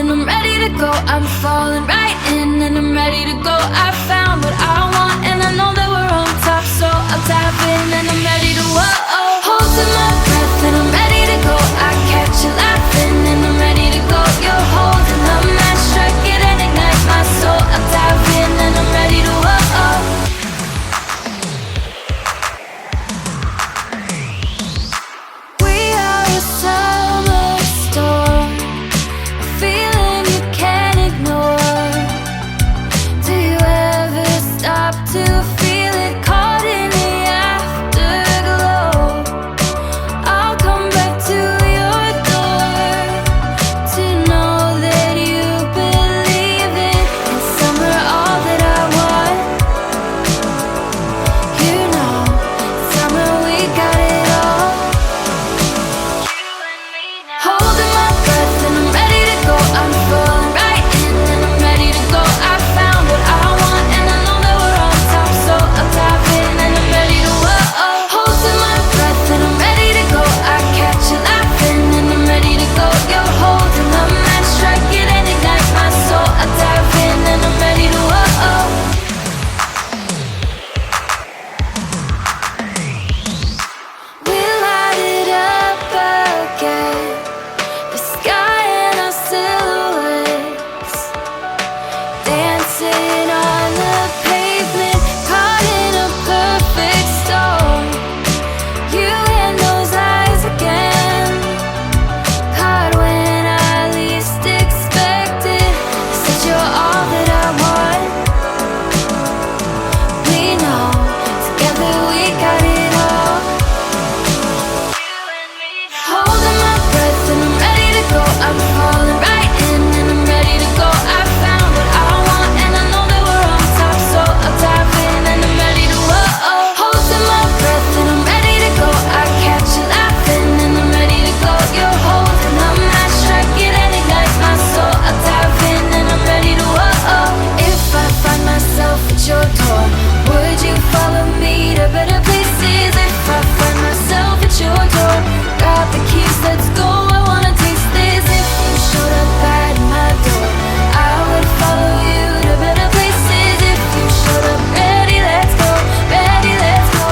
and I'm ready to go. I'm falling right in and I'm ready to go. I found what I want and I know that we're on top, so I'll tap in and I'm ready to holding my breath and I'm ready to go. I catch you laughing and I'm ready to go. You're holding the match, strike it and ignite my soul. I'll tap in and I'm ready to We are a summer storm, a feeling you can't ignore. Do you ever stop to feel it caught in the afterglow? I'll come back to your door to know that you believe it. In summer, all that I want, you know, summer we got it all. Holding my breath and I'm ready to go. I'm falling right in and I'm ready to go. I found what I want and I know that we're on top, so I'll tap in and I'm ready to holding my breath and I'm ready to go. I catch you laughing and I'm ready to go. You're holding the match, strike it and ignite my soul. I'll tap in and I'm ready to We'll light it up again, the sky and our silhouettes, dancing on the pavement, caught in a perfect storm. You and those eyes again, caught when I least expect it. Said you're all that I want. We know, together we got it all. Holding my breath and I'm ready to go. I'm falling right in and I'm ready to go. I found what I want and I know that we're on top, so I'll tap in and I'm ready to holding my breath and I'm ready to go. I catch you laughing and I'm ready to go. You're holding the match, strike it and ignite my soul. I'll tap in and I'm ready to If I find myself at your door, would you follow me to better places? If I find myself at your door, grab the keys, let's go. I wanna taste this. If you showed up at my door, I would follow you to better places. If you showed up ready, let's go. Ready, let's go.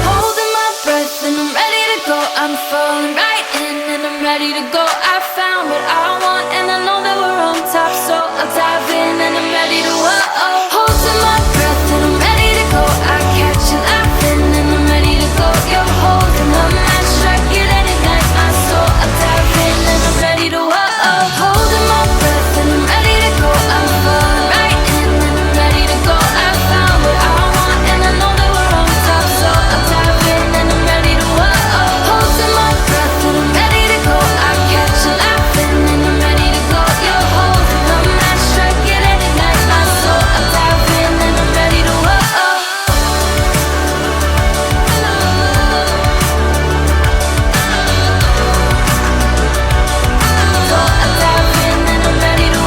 Holding my breath and I'm ready to go. I'm falling right in and I'm ready to go. I found what I want and I know that we're on top, so I'll dive in and I'm ready to holding my breath and I'm ready to go. I catch you laughing and I'm ready to go. You're holding the match, strike it and ignite my soul. I'll dive in and I'm ready to holding my breath and I'm ready to go. I'm falling right in and I'm ready to go. I found what I want and I know that we're on top, so I'll dive in and I'm ready to holding my breath and I'm ready to go. I catch you laughing and I'm ready to go. You're holding the match, strike it and ignite my soul. I'll dive in and I'm ready to So I'll dive in and I'm ready to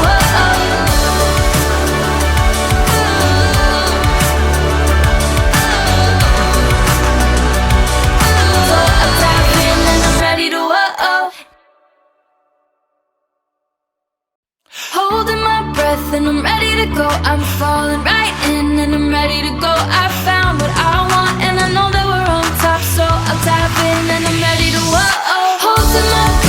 So I'll dive in and I'm ready to holding my breath and I'm ready to go. I'm falling right in and I'm ready to go. I found what I want and I know that we're on top, so I'll dive in and I'm ready to holding my